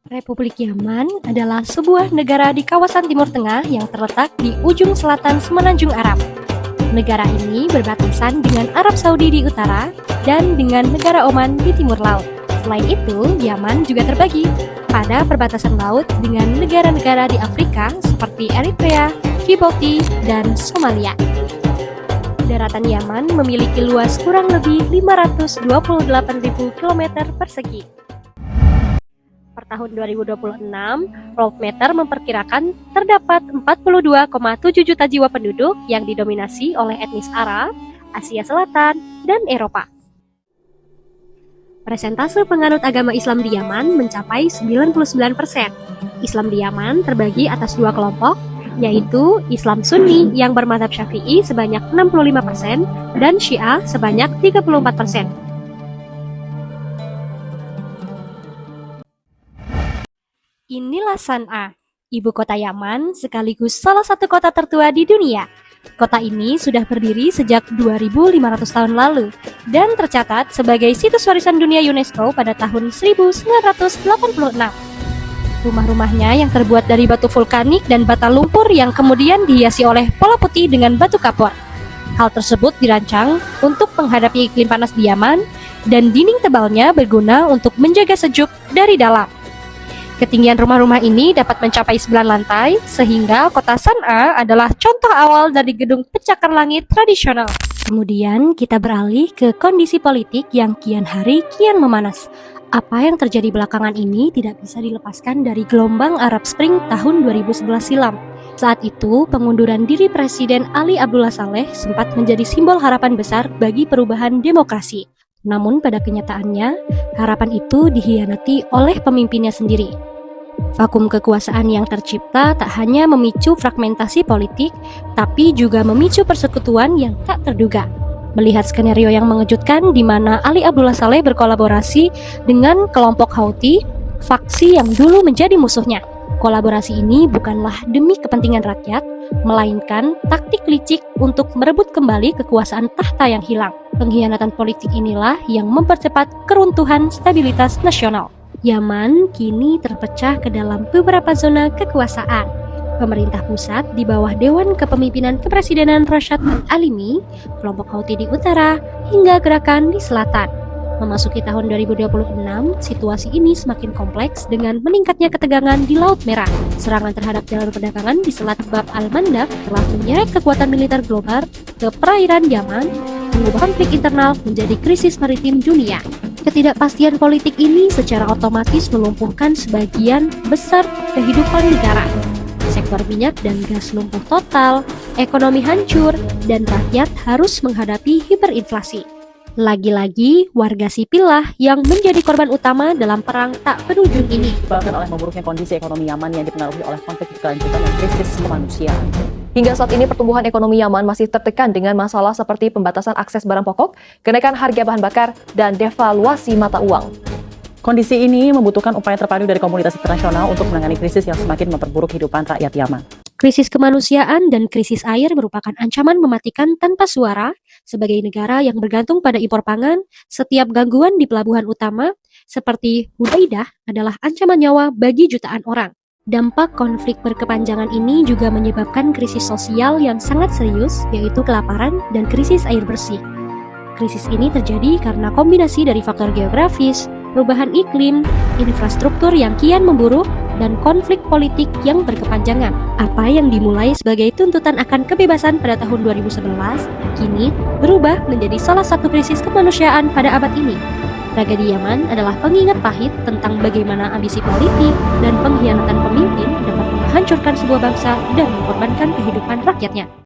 Republik Yaman adalah sebuah negara di kawasan Timur Tengah yang terletak di ujung selatan Semenanjung Arab. Negara ini berbatasan dengan Arab Saudi di utara dan dengan negara Oman di timur laut. Selain itu, Yaman juga terbagi pada perbatasan laut dengan negara-negara di Afrika seperti Eritrea, Djibouti, dan Somalia. Daratan Yaman memiliki luas kurang lebih 528.000 km persegi. Per tahun 2026, Worldmeter memperkirakan terdapat 42,7 juta jiwa penduduk yang didominasi oleh etnis Arab, Asia Selatan, dan Eropa. Persentase penganut agama Islam di Yaman mencapai 99%. Islam di Yaman terbagi atas dua kelompok, yaitu Islam Sunni yang bermadzhab Syafi'i sebanyak 65% dan Syiah sebanyak 34%. Inilah San'a, ibu kota Yaman sekaligus salah satu kota tertua di dunia. Kota ini sudah berdiri sejak 2.500 tahun lalu dan tercatat sebagai situs warisan dunia UNESCO pada tahun 1986. Rumah-rumahnya yang terbuat dari batu vulkanik dan bata lumpur yang kemudian dihiasi oleh pola putih dengan batu kapur. Hal tersebut dirancang untuk menghadapi iklim panas di Yaman dan dinding tebalnya berguna untuk menjaga sejuk dari dalam. Ketinggian rumah-rumah ini dapat mencapai 9 lantai, sehingga kota San'a adalah contoh awal dari gedung pencakar langit tradisional. Kemudian kita beralih ke kondisi politik yang kian hari kian memanas. Apa yang terjadi belakangan ini tidak bisa dilepaskan dari gelombang Arab Spring tahun 2011 silam. Saat itu, pengunduran diri Presiden Ali Abdullah Saleh sempat menjadi simbol harapan besar bagi perubahan demokrasi. Namun pada kenyataannya, harapan itu dikhianati oleh pemimpinnya sendiri. Vakum kekuasaan yang tercipta tak hanya memicu fragmentasi politik, tapi juga memicu persekutuan yang tak terduga. Melihat skenario yang mengejutkan di mana Ali Abdullah Saleh berkolaborasi dengan kelompok Houthi, faksi yang dulu menjadi musuhnya. Kolaborasi ini bukanlah demi kepentingan rakyat, melainkan taktik licik untuk merebut kembali kekuasaan tahta yang hilang. Pengkhianatan politik inilah yang mempercepat keruntuhan stabilitas nasional. Yaman kini terpecah ke dalam beberapa zona kekuasaan. Pemerintah pusat di bawah Dewan Kepemimpinan Kepresidenan Rashad Al-Alimi, kelompok Houthi di utara, hingga gerakan di selatan. Memasuki tahun 2026, situasi ini semakin kompleks dengan meningkatnya ketegangan di Laut Merah. Serangan terhadap jalur perdagangan di Selat Bab al-Mandab telah menyeret kekuatan militer global ke perairan Yaman, mengubah konflik internal menjadi krisis maritim dunia. Ketidakpastian politik ini secara otomatis melumpuhkan sebagian besar kehidupan negara. Sektor minyak dan gas lumpuh total, ekonomi hancur, dan rakyat harus menghadapi hiperinflasi. Lagi-lagi, warga sipil lah yang menjadi korban utama dalam perang tak berujung ini. Disebabkan oleh memburuknya kondisi ekonomi Yaman yang dipengaruhi oleh konflik berkelanjutan dan krisis kemanusiaan. Hingga saat ini pertumbuhan ekonomi Yaman masih tertekan dengan masalah seperti pembatasan akses barang pokok, kenaikan harga bahan bakar, dan devaluasi mata uang. Kondisi ini membutuhkan upaya terpadu dari komunitas internasional untuk menangani krisis yang semakin memperburuk kehidupan rakyat Yaman. Krisis kemanusiaan dan krisis air merupakan ancaman mematikan tanpa suara. Sebagai negara yang bergantung pada impor pangan, setiap gangguan di pelabuhan utama seperti Hudaidah adalah ancaman nyawa bagi jutaan orang. Dampak konflik berkepanjangan ini juga menyebabkan krisis sosial yang sangat serius, yaitu kelaparan dan krisis air bersih. Krisis ini terjadi karena kombinasi dari faktor geografis, perubahan iklim, infrastruktur yang kian memburuk, dan konflik politik yang berkepanjangan. Apa yang dimulai sebagai tuntutan akan kebebasan pada tahun 2011, kini berubah menjadi salah satu krisis kemanusiaan pada abad ini. Tragedi Yaman adalah pengingat pahit tentang bagaimana ambisi politik dan pengkhianatan pemimpin dapat menghancurkan sebuah bangsa dan mengorbankan kehidupan rakyatnya.